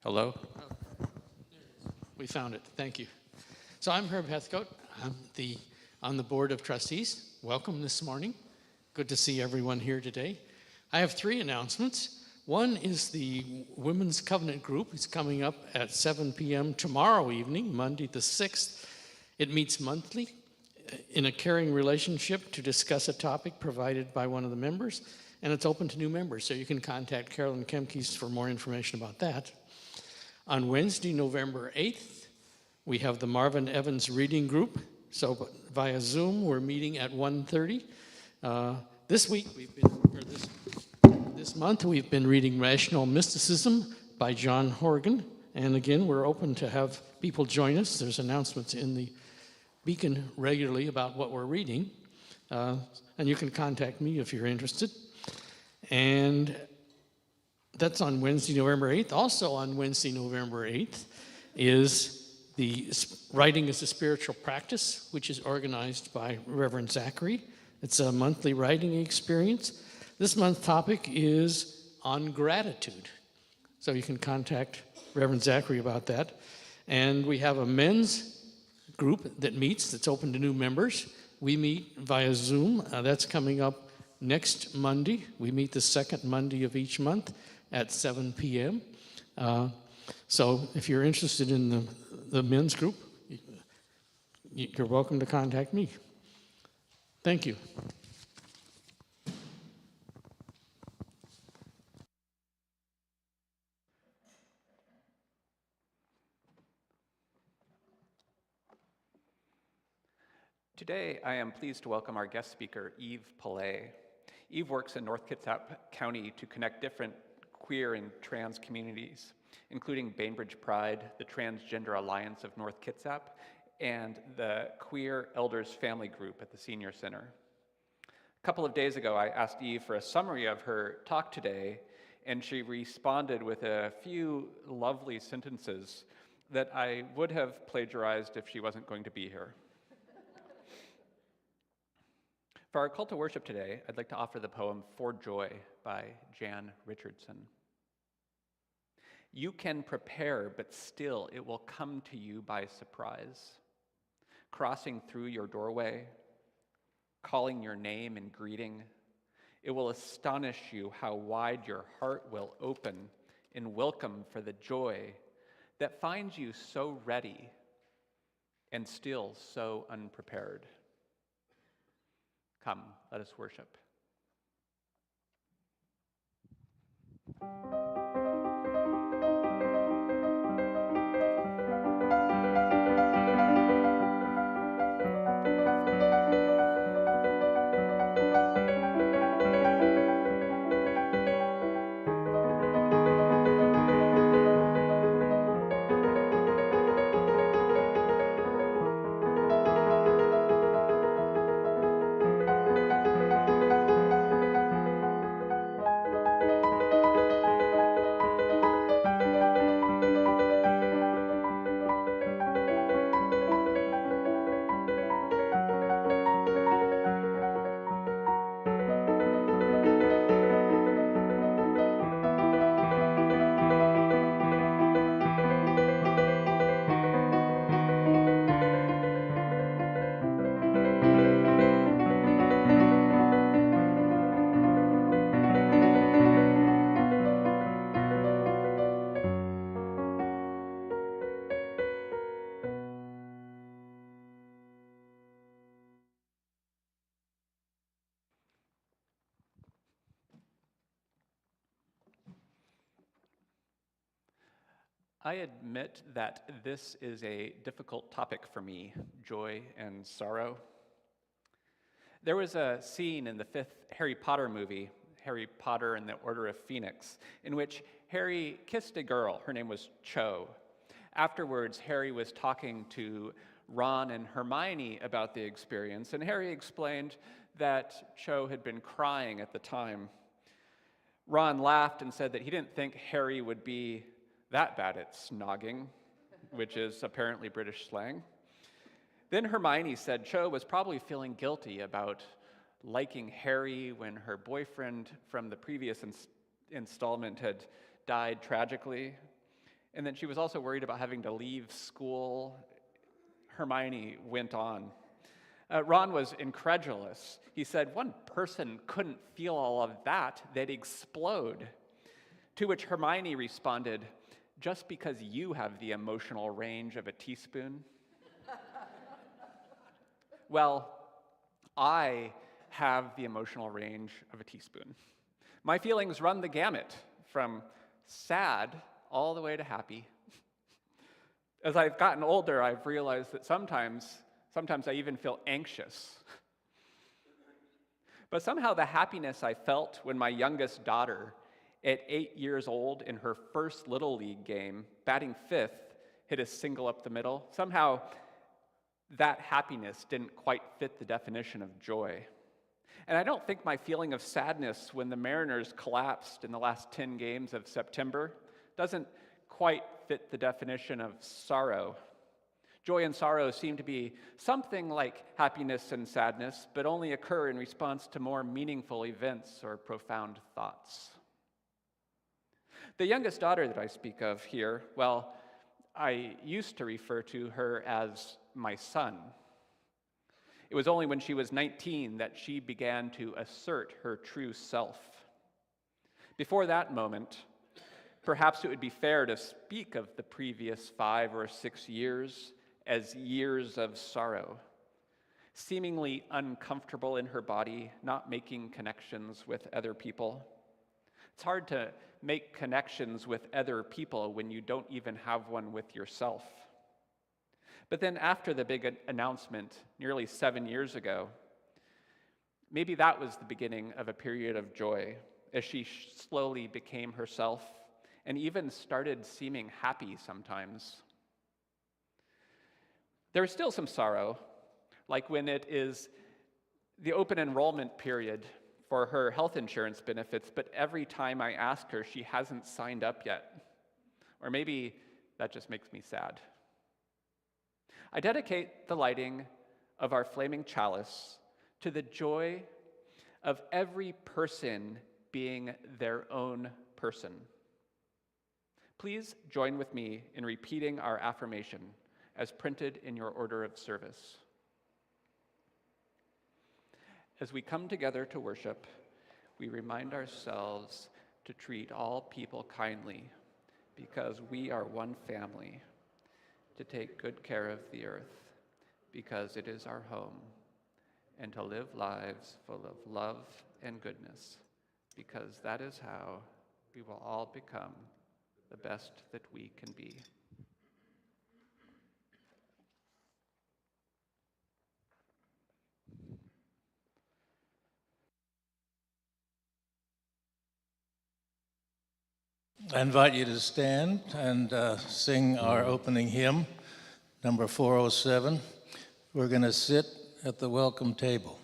Hello? We found it. Thank you. So I'm Herb Heathcote. I'm on the Board of Trustees. Welcome this morning. Good to see everyone here today. I have 3 announcements. One is the Women's Covenant Group. It's coming up at 7 p.m. tomorrow evening, Monday the 6th. It meets monthly in a caring relationship to discuss a topic provided by one of the members, and it's open to new members, so you can contact Carolyn Kemkes for more information about that. On Wednesday, November 8th, we have the Marvin Evans Reading Group. So via Zoom, we're meeting at 1:30. This month, we've been reading Rational Mysticism by John Horgan. And again, we're open to have people join us. There's announcements in the Beacon regularly about what we're reading. And you can contact me if you're interested. And that's on Wednesday, November 8th. Also on Wednesday, November 8th is the Writing as a Spiritual Practice, which is organized by Reverend Zachary. It's a monthly writing experience. This month's topic is on gratitude. So you can contact Reverend Zachary about that. And we have a men's group that meets, that's open to new members. We meet via Zoom. That's coming up next Monday. We meet the second Monday of each month at 7 p.m. So if you're interested in the men's group, you're welcome to contact me. Thank you. Today, I am pleased to welcome our guest speaker, Eve Pillay. Eve works in North Kitsap County to connect different queer and trans communities, including Bainbridge Pride, the Transgender Alliance of North Kitsap, and the Queer Elders Family Group at the Senior Center. A couple of days ago, I asked Eve for a summary of her talk today, and she responded with a few lovely sentences that I would have plagiarized if she wasn't going to be here. For our call to worship today, I'd like to offer the poem For Joy by Jan Richardson. You can prepare, but still it will come to you by surprise, crossing through your doorway, calling your name in greeting. It will astonish you how wide your heart will open in welcome for the joy that finds you so ready and still so unprepared. Come, let us worship. I admit that this is a difficult topic for me, joy and sorrow. There was a scene in the fifth Harry Potter movie, Harry Potter and the Order of Phoenix, in which Harry kissed a girl. Her name was Cho. Afterwards, Harry was talking to Ron and Hermione about the experience, and Harry explained that Cho had been crying at the time. Ron laughed and said that he didn't think Harry would be that bad at snogging, which is apparently British slang. Then Hermione said Cho was probably feeling guilty about liking Harry when her boyfriend from the previous installment had died tragically. And then she was also worried about having to leave school. Hermione went on. Ron was incredulous. He said, one person couldn't feel all of that, they'd explode. To which Hermione responded, just because you have the emotional range of a teaspoon? Well, I have the emotional range of a teaspoon. My feelings run the gamut from sad all the way to happy. As I've gotten older, I've realized that sometimes I even feel anxious. But somehow the happiness I felt when my youngest daughter, at 8 years old in her first Little League game, batting fifth, hit a single up the middle, somehow that happiness didn't quite fit the definition of joy. And I don't think my feeling of sadness when the Mariners collapsed in the last 10 games of September doesn't quite fit the definition of sorrow. Joy and sorrow seem to be something like happiness and sadness, but only occur in response to more meaningful events or profound thoughts. The youngest daughter that I speak of here, well, I used to refer to her as my son. It was only when she was 19 that she began to assert her true self. Before that moment, perhaps it would be fair to speak of the previous 5 or 6 years as years of sorrow, seemingly uncomfortable in her body, not making connections with other people. It's hard to make connections with other people when you don't even have one with yourself. But then after the big announcement nearly 7 years ago, maybe that was the beginning of a period of joy as she slowly became herself and even started seeming happy sometimes. There is still some sorrow, like when it is the open enrollment period for her health insurance benefits, but every time I ask her, she hasn't signed up yet. Or maybe that just makes me sad. I dedicate the lighting of our flaming chalice to the joy of every person being their own person. Please join with me in repeating our affirmation as printed in your order of service. As we come together to worship, we remind ourselves to treat all people kindly because we are one family, to take good care of the earth because it is our home, and to live lives full of love and goodness because that is how we will all become the best that we can be. I invite you to stand and sing our opening hymn, number 407. We're going to sit at the welcome table.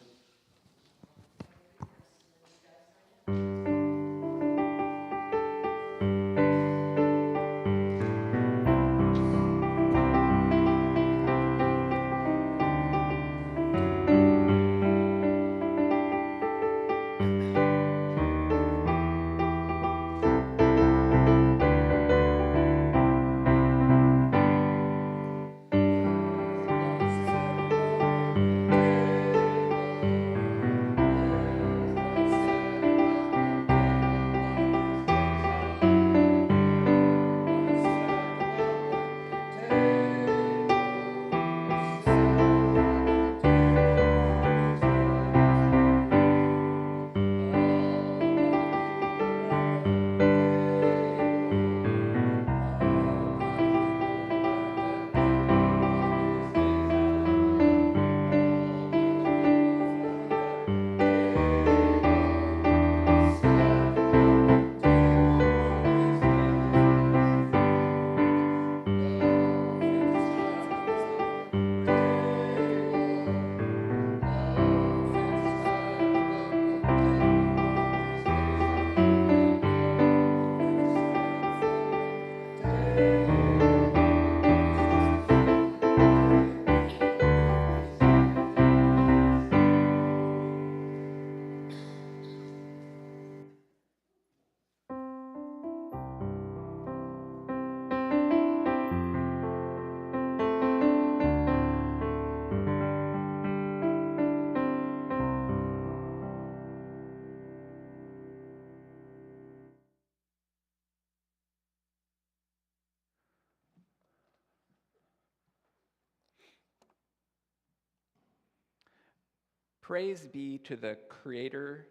Praise be to the Creator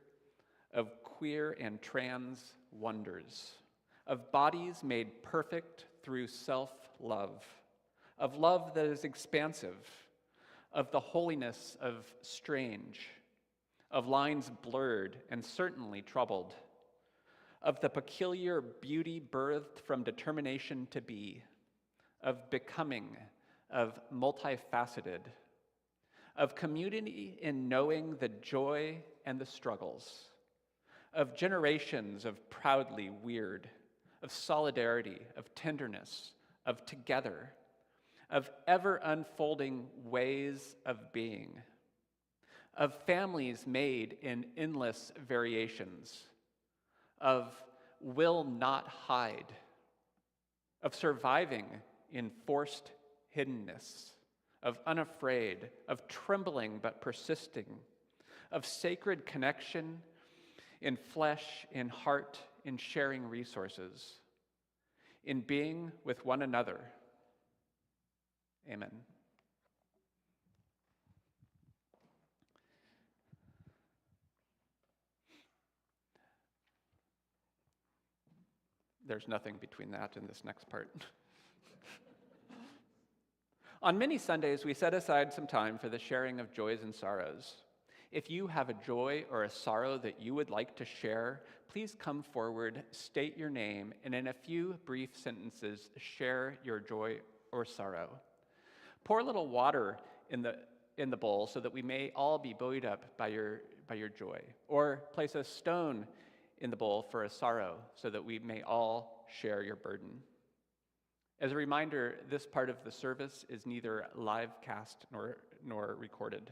of queer and trans wonders, of bodies made perfect through self-love, of love that is expansive, of the holiness of strange, of lines blurred and certainly troubled, of the peculiar beauty birthed from determination to be, of becoming, of multifaceted, of community in knowing the joy and the struggles, of generations of proudly weird, of solidarity, of tenderness, of together, of ever unfolding ways of being, of families made in endless variations, of will not hide, of surviving in forced hiddenness, of unafraid, of trembling but persisting, of sacred connection in flesh, in heart, in sharing resources, in being with one another. Amen. There's nothing between that and this next part. On many Sundays, we set aside some time for the sharing of joys and sorrows. If you have a joy or a sorrow that you would like to share, please come forward, state your name, and in a few brief sentences, share your joy or sorrow. Pour a little water in the bowl so that we may all be buoyed up by your joy. Or place a stone in the bowl for a sorrow so that we may all share your burden. As a reminder, this part of the service is neither live cast nor recorded.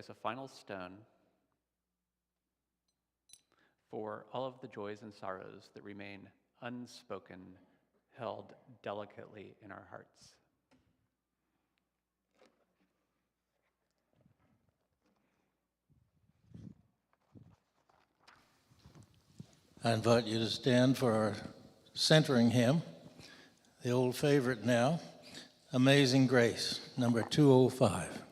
a final stone for all of the joys and sorrows that remain unspoken, held delicately in our hearts. I invite you to stand for our centering hymn, the old favorite now, Amazing Grace, number 205.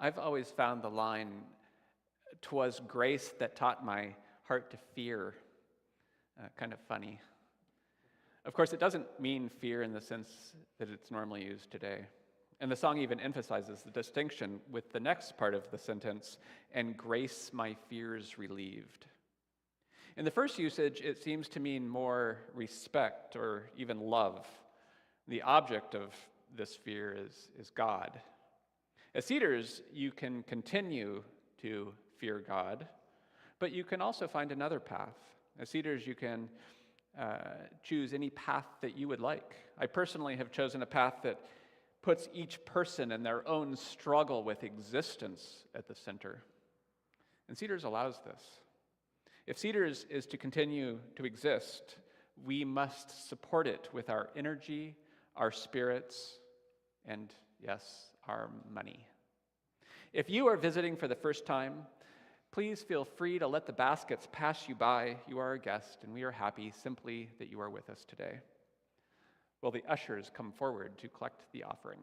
I've always found the line, "'Twas grace that taught my heart to fear," kind of funny. Of course, it doesn't mean fear in the sense that it's normally used today. And the song even emphasizes the distinction with the next part of the sentence, "and grace my fears relieved." In the first usage, it seems to mean more respect or even love. The object of this fear is God. At Cedars, you can continue to fear God, but you can also find another path. At Cedars, you can choose any path that you would like. I personally have chosen a path that puts each person and their own struggle with existence at the center. And Cedars allows this. If Cedars is to continue to exist, we must support it with our energy, our spirits, and yes, our money. If you are visiting for the first time, please feel free to let the baskets pass you by. You are a guest, and we are happy simply that you are with us today. Will the ushers come forward to collect the offering?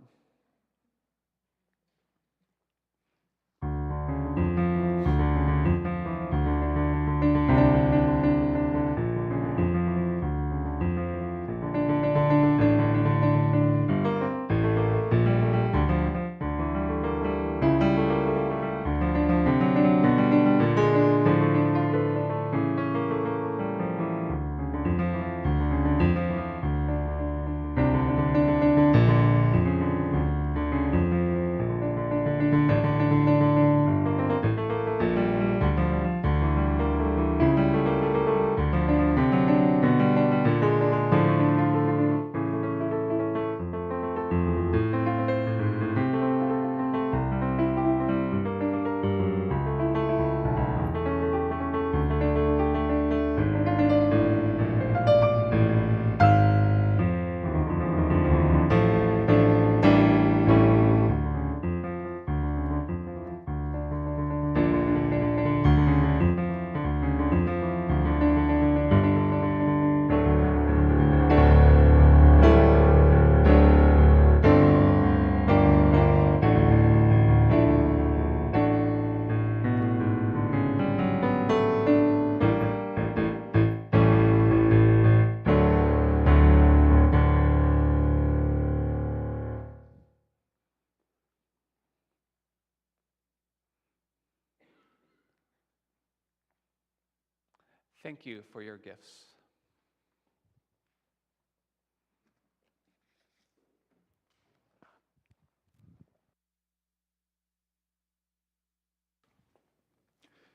Thank you for your gifts.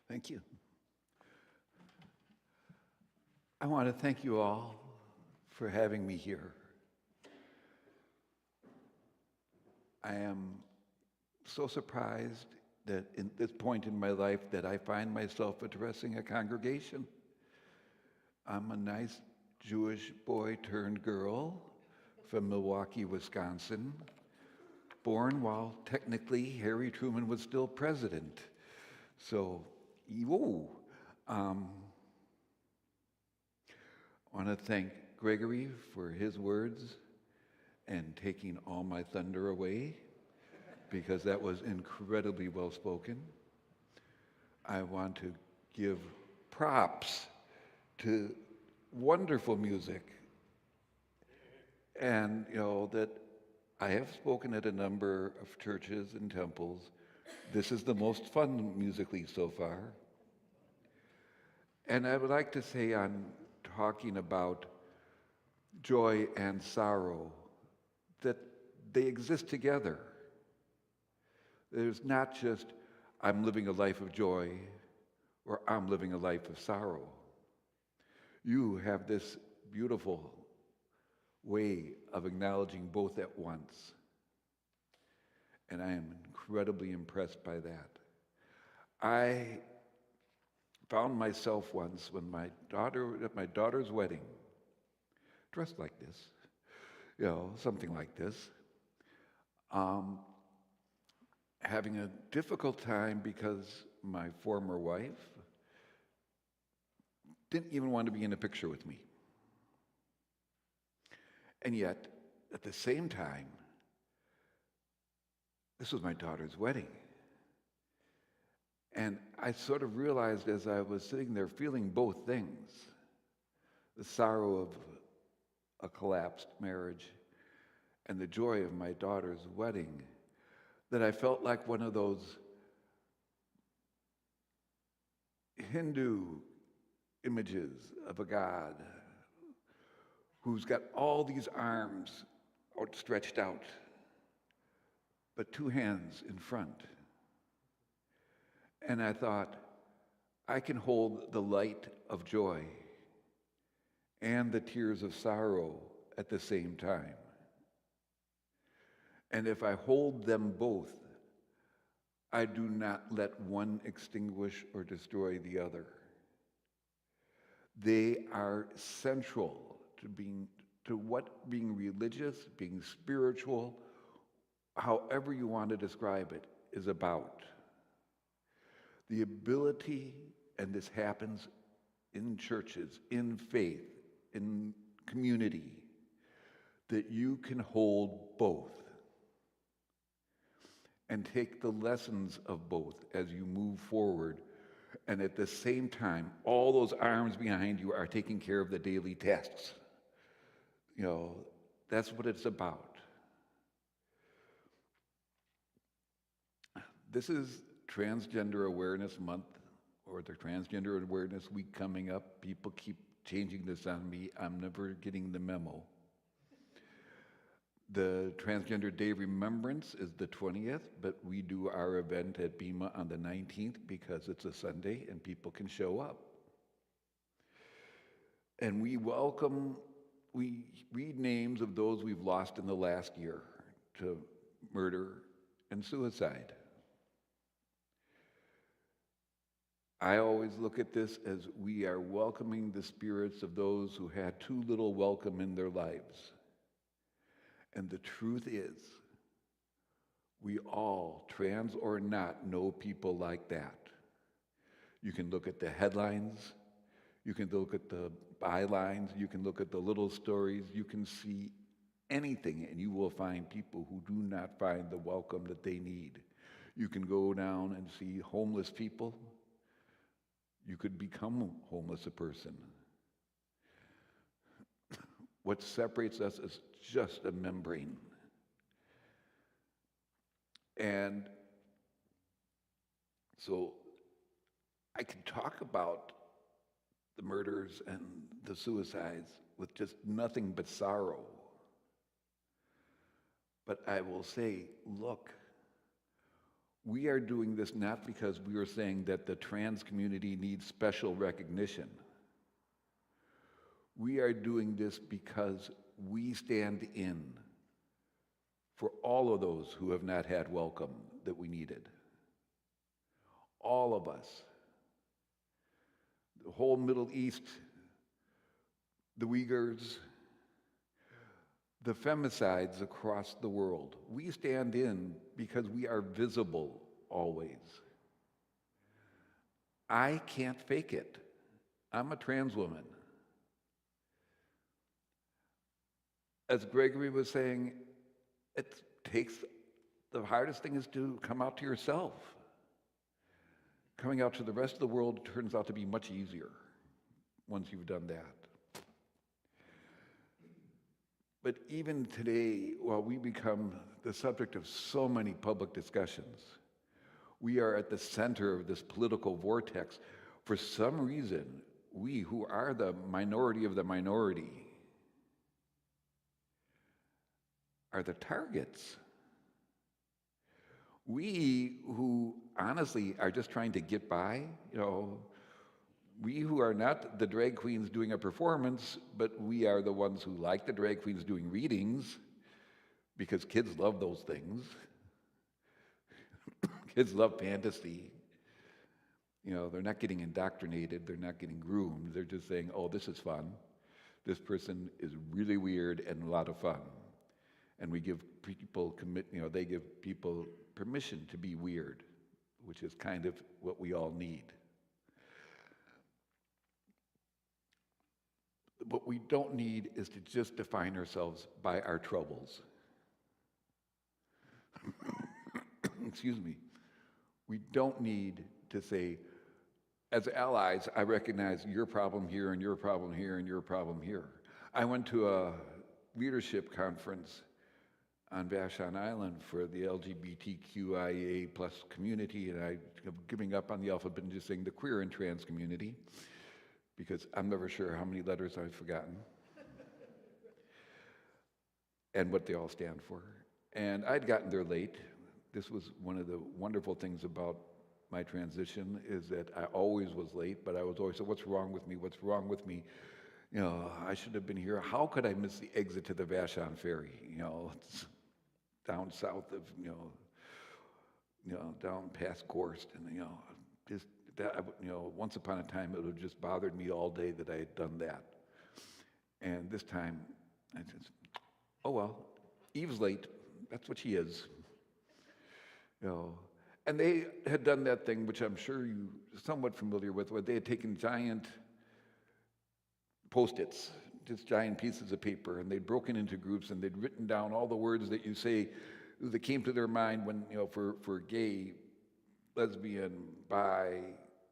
Thank you. I want to thank you all for having me here. I am so surprised that in this point in my life that I find myself addressing a congregation. I'm a nice Jewish boy turned girl from Milwaukee, Wisconsin, born while technically Harry Truman was still president. So, whoa. I want to thank Gregory for his words and taking all my thunder away, because that was incredibly well spoken. I want to give props to wonderful music. And, that I have spoken at a number of churches and temples. This is the most fun musically so far. And I would like to say, I'm talking about joy and sorrow, that they exist together. There's not just, I'm living a life of joy or I'm living a life of sorrow. You have this beautiful way of acknowledging both at once. And I am incredibly impressed by that. I found myself once when at my daughter's wedding, dressed like this, something like this, having a difficult time because my former wife didn't even want to be in a picture with me. And yet, at the same time, this was my daughter's wedding. And I sort of realized as I was sitting there feeling both things, the sorrow of a collapsed marriage and the joy of my daughter's wedding, that I felt like one of those Hindu images of a god who's got all these arms outstretched out, but two hands in front. And I thought, I can hold the light of joy and the tears of sorrow at the same time. And if I hold them both, I do not let one extinguish or destroy the other. They are central to what being religious, being spiritual, however you want to describe it, is about. The ability, and this happens in churches, in faith, in community, that you can hold both and take the lessons of both as you move forward. And at the same time, all those arms behind you are taking care of the daily tasks. That's what it's about. This is Transgender Awareness Month, or the Transgender Awareness Week coming up. People keep changing this on me. I'm never getting the memo. The Transgender Day Remembrance is the 20th, but we do our event at Bema on the 19th because it's a Sunday and people can show up. And we read names of those we've lost in the last year to murder and suicide. I always look at this as we are welcoming the spirits of those who had too little welcome in their lives. And the truth is, we all, trans or not, know people like that. You can look at the headlines, you can look at the bylines, you can look at the little stories, you can see anything, and you will find people who do not find the welcome that they need. You can go down and see homeless people. You could become homeless a person. What separates us is just a membrane. And so I can talk about the murders and the suicides with just nothing but sorrow. But I will say, look, we are doing this not because we are saying that the trans community needs special recognition. We are doing this because we stand in for all of those who have not had welcome that we needed. All of us. The whole Middle East, the Uyghurs, the femicides across the world. We stand in because we are visible always. I can't fake it. I'm a trans woman. As Gregory was saying, the hardest thing is to come out to yourself. Coming out to the rest of the world turns out to be much easier once you've done that. But even today, while we become the subject of so many public discussions, we are at the center of this political vortex. For some reason, we who are the minority of the minority are the targets. We who honestly are just trying to get by, we who are not the drag queens doing a performance, but we are the ones who like the drag queens doing readings because kids love those things. Kids love fantasy. They're not getting indoctrinated, they're not getting groomed, they're just saying, oh, this is fun. This person is really weird and a lot of fun. And we give people they give people permission to be weird, which is kind of what we all need. What we don't need is to just define ourselves by our troubles. Excuse me. We don't need to say, as allies, I recognize your problem here and your problem here and your problem here. I went to a leadership conference on Vashon Island for the LGBTQIA plus community, and I'm giving up on the alphabet and just saying the queer and trans community, because I'm never sure how many letters I've forgotten and what they all stand for. And I'd gotten there late. This was one of the wonderful things about my transition, is that I always was late, but I was always, so what's wrong with me? What's wrong with me? I should have been here. How could I miss the exit to the Vashon Ferry? It's down south of, down past Gorst, and just that, once upon a time it would have just bothered me all day that I had done that. And this time, I just, oh well, Eve's late. That's what she is. And they had done that thing, which I'm sure you're somewhat familiar with, where they had taken giant Post-its, just giant pieces of paper, and they'd broken into groups and they'd written down all the words that you say that came to their mind when, for gay, lesbian, bi,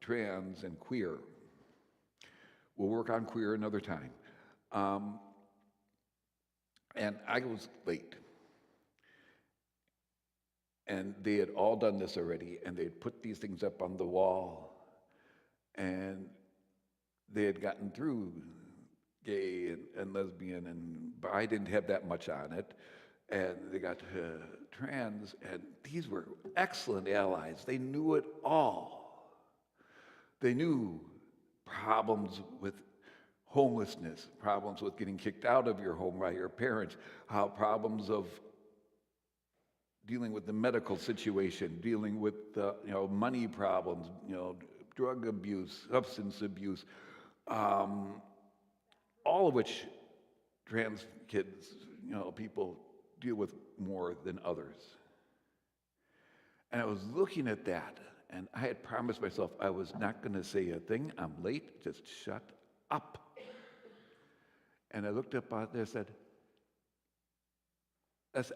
trans, and queer. We'll work on queer another time. And I was late. And they had all done this already, and they'd put these things up on the wall, and they had gotten through gay and lesbian, and I didn't have that much on it, and they got trans, and these were excellent allies. They knew it all. They knew problems with homelessness, problems with getting kicked out of your home by your parents, how problems of dealing with the medical situation, dealing with the money problems, drug abuse, substance abuse, all of which trans kids, people deal with more than others. And I was looking at that, and I had promised myself I was not going to say a thing. I'm late, just shut up. And I looked up out there and said,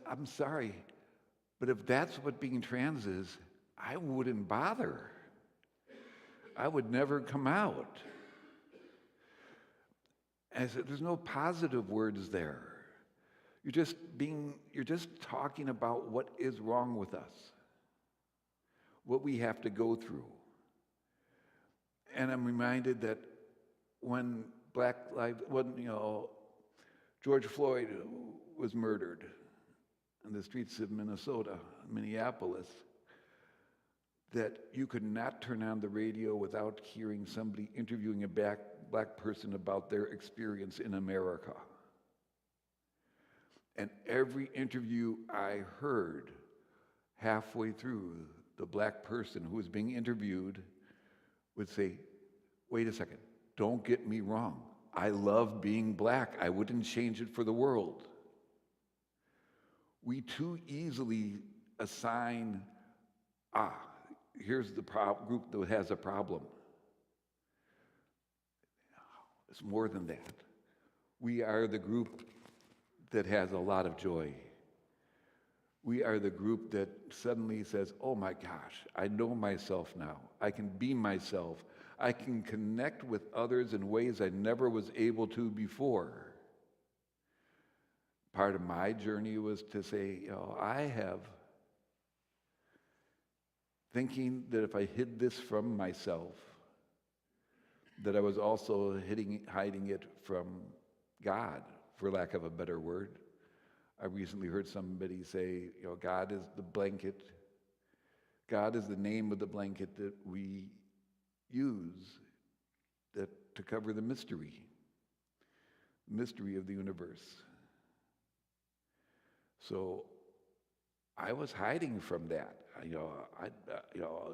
I'm sorry, but if that's what being trans is, I wouldn't bother. I would never come out. And I said, there's no positive words there. You're just talking about what is wrong with us, what we have to go through. And I'm reminded that when George Floyd was murdered in the streets of Minnesota, Minneapolis, that you could not turn on the radio without hearing somebody interviewing a black person about their experience in America. And every interview I heard, halfway through, the black person who was being interviewed would say, wait a second, don't get me wrong. I love being black. I wouldn't change it for the world. We too easily assign, here's the group that has a problem. It's more than that. We are the group that has a lot of joy. We are the group that suddenly says, oh my gosh, I know myself now. I can be myself. I can connect with others in ways I never was able to before. Part of my journey was to say, I have thinking that if I hid this from myself, that I was also hiding it from God, for lack of a better word. I recently heard somebody say, God is the blanket. God is the name of the blanket that we use to cover the mystery of the universe. So I was hiding from that.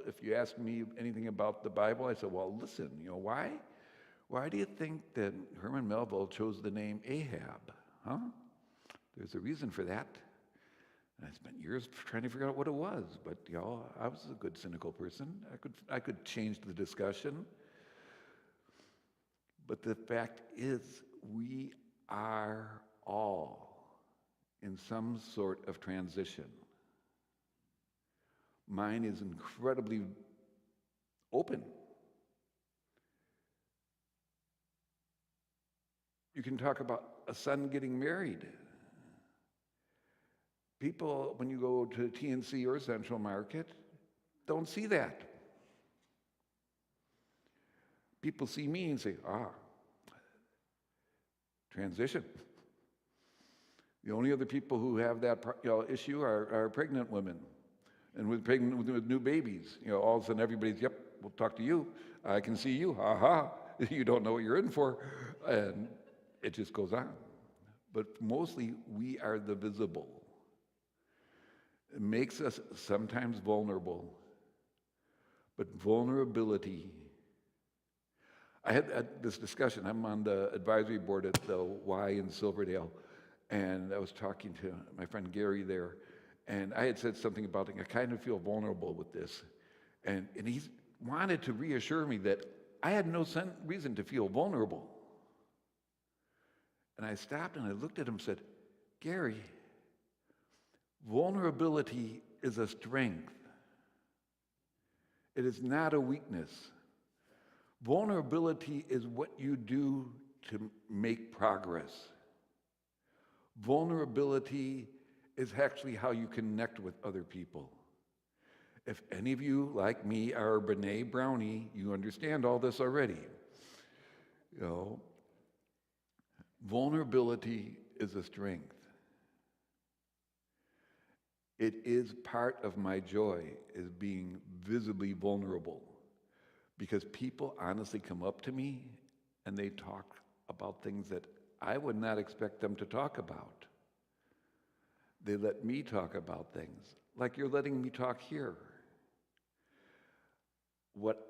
If you ask me anything about the Bible, I said, well, listen, why do you think that Herman Melville chose the name Ahab? Huh? There's a reason for that. And I spent years trying to figure out what it was, but I was a good cynical person. I could change the discussion. But the fact is, we are all in some sort of transition. Mine is incredibly open. You can talk about a son getting married. People, when you go to TNC or Central Market, don't see that. People see me and say, transition. The only other people who have that issue are pregnant women. And with new babies, all of a sudden everybody's, yep, we'll talk to you. I can see you, you don't know what you're in for. And it just goes on. But mostly we are the visible. It makes us sometimes vulnerable. But vulnerability, I had this discussion. I'm on the advisory board at the Y in Silverdale, and I was talking to my friend Gary there, and I had said something about, I kind of feel vulnerable with this. And he wanted to reassure me that I had no reason to feel vulnerable. And I stopped and I looked at him and said, Gary, vulnerability is a strength. It is not a weakness. Vulnerability is what you do to make progress. Vulnerability is actually how you connect with other people. If any of you, like me, are Brene Brownie, you understand all this already. Vulnerability is a strength. It is part of my joy, is being visibly vulnerable. Because people honestly come up to me and they talk about things that I would not expect them to talk about. They let me talk about things, like you're letting me talk here. What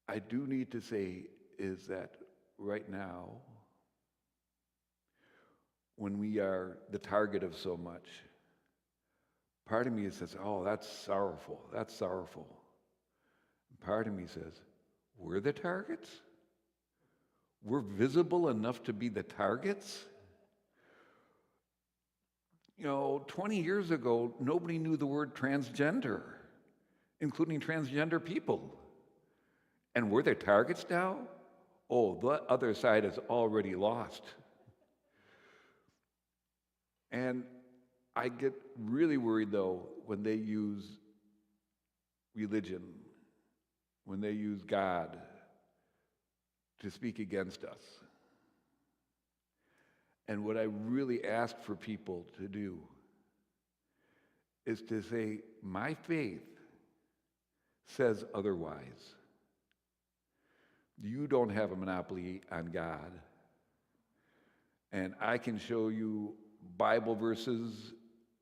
I do need to say is that right now, when we are the target of so much, part of me says, oh, that's sorrowful, that's sorrowful. Part of me says, we're the targets? We're visible enough to be the targets? 20 years ago, nobody knew the word transgender, including transgender people. And we're the targets now? Oh, the other side is already lost. And I get really worried, though, when they use religion, when they use God to speak against us. And what I really ask for people to do is to say, my faith says otherwise. You don't have a monopoly on God. And I can show you Bible verses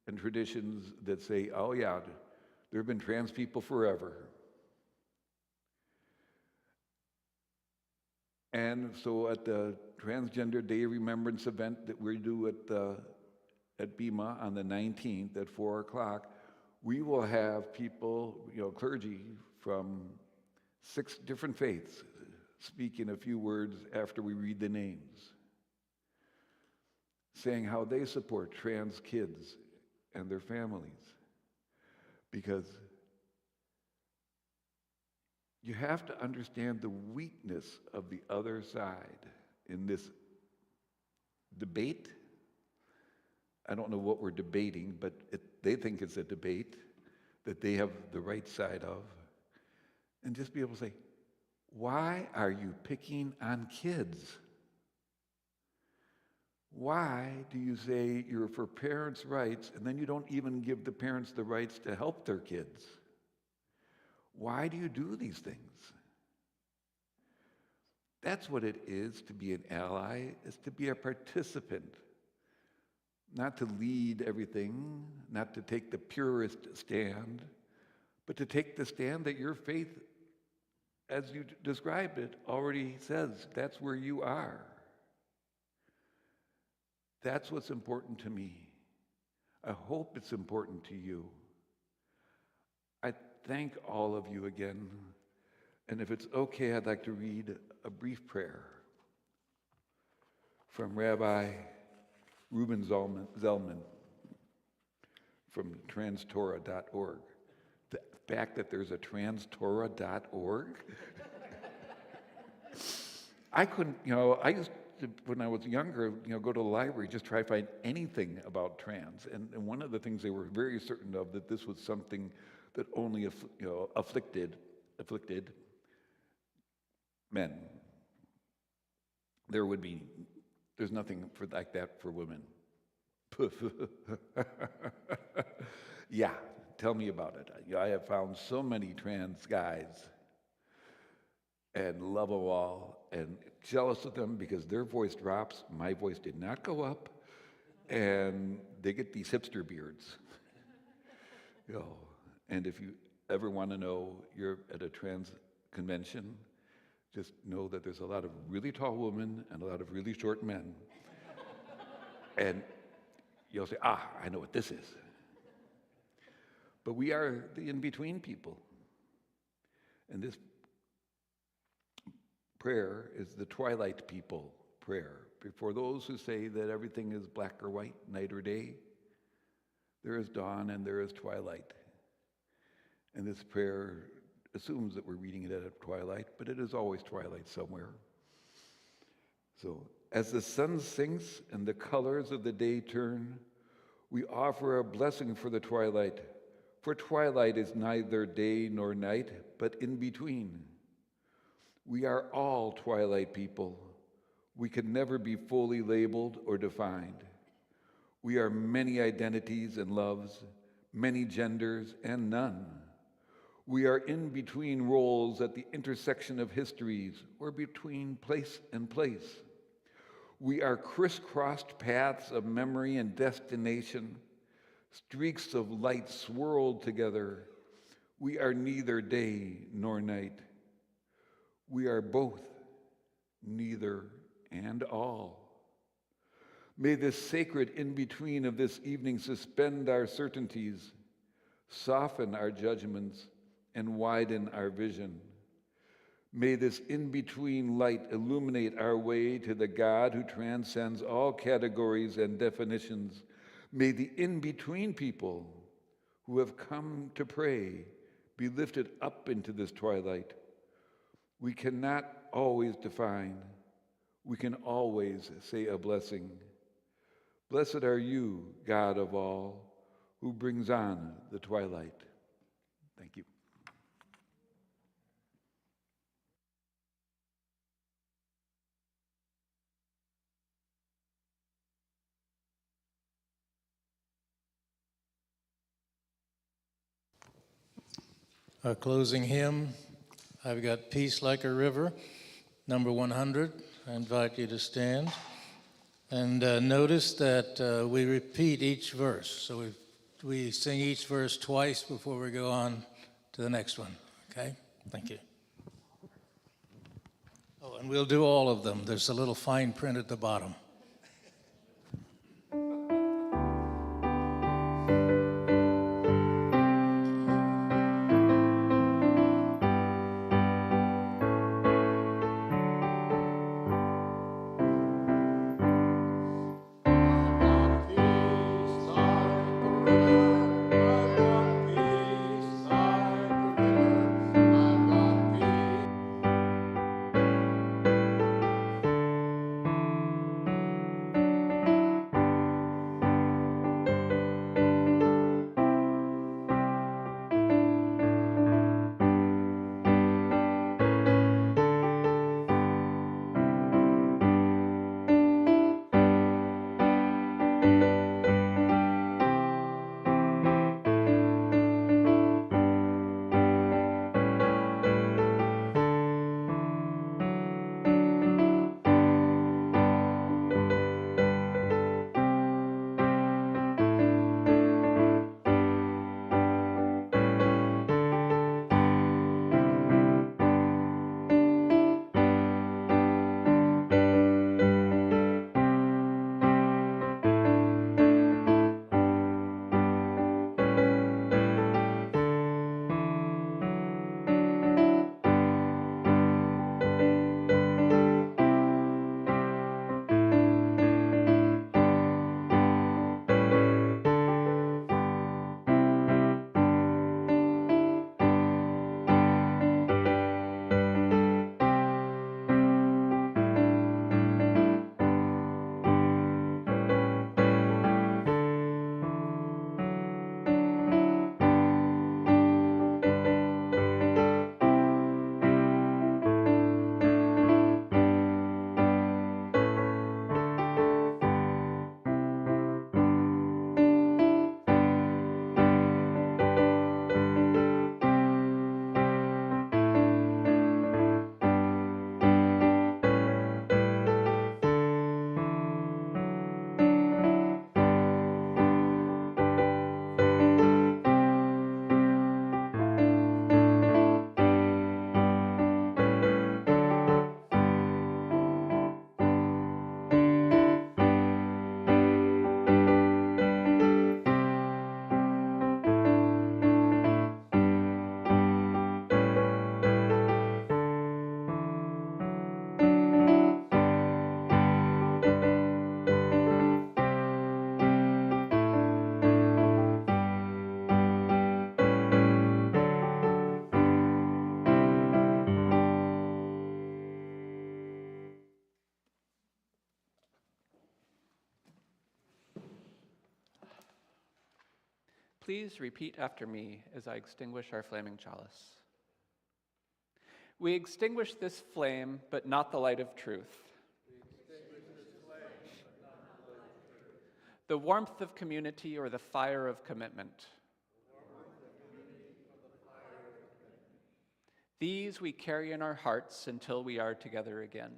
and traditions that say, oh yeah, there have been trans people forever. And so at the Transgender Day Remembrance event that we do at Bema on the 19th at 4 o'clock, we will have people, clergy from 6 different faiths speaking a few words after we read the names, saying how they support trans kids and their families. Because you have to understand the weakness of the other side in this debate. I don't know what we're debating, but they think it's a debate that they have the right side of. And just be able to say, why are you picking on kids? Why do you say you're for parents' rights and then you don't even give the parents the rights to help their kids? Why do you do these things? That's what it is to be an ally, is to be a participant. Not to lead everything, not to take the purest stand, but to take the stand that your faith, as you described it, already says that's where you are. That's what's important to me. I hope it's important to you. I thank all of you again. And if it's okay, I'd like to read a brief prayer from Rabbi Reuben Zellman from transtorah.org. The fact that there's a transtorah.org. I couldn't, I used to, when I was younger, go to the library, just try to find anything about trans. And one of the things they were very certain of, that this was something that only afflicted men. There's nothing like that for women. Yeah, tell me about it. I have found so many trans guys and love them all and jealous of them because their voice drops. My voice did not go up. And they get these hipster beards. And if you ever want to know you're at a trans convention, just know that there's a lot of really tall women and a lot of really short men. And you'll say, I know what this is. But we are the in-between people. And this prayer is the twilight people prayer. For those who say that everything is black or white, night or day, there is dawn and there is twilight. And this prayer assumes that we're reading it at twilight, but it is always twilight somewhere. So, as the sun sinks and the colors of the day turn, we offer a blessing for the twilight. For twilight is neither day nor night, but in between. We are all twilight people. We can never be fully labeled or defined. We are many identities and loves, many genders and none. We are in between roles at the intersection of histories or between place and place. We are crisscrossed paths of memory and destination, streaks of light swirled together. We are neither day nor night. We are both, neither and all. May this sacred in-between of this evening suspend our certainties, soften our judgments, and widen our vision. May this in-between light illuminate our way to the God who transcends all categories and definitions. May the in-between people who have come to pray be lifted up into this twilight. We cannot always define. We can always say a blessing. Blessed are you, God of all, who brings on the twilight. Thank you. Our closing hymn, I've got Peace Like a River, number 100. I invite you to stand. And notice that we repeat each verse. So we sing each verse twice before we go on to the next one. Okay? Thank you. Oh, and we'll do all of them. There's a little fine print at the bottom. Please repeat after me as I extinguish our flaming chalice. We extinguish this flame, but not the light of truth. The warmth of community or the fire of commitment. These we carry in our hearts until we are together again.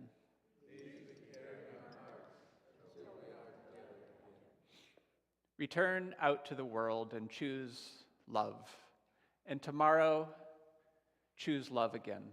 Return out to the world and choose love. And tomorrow, choose love again.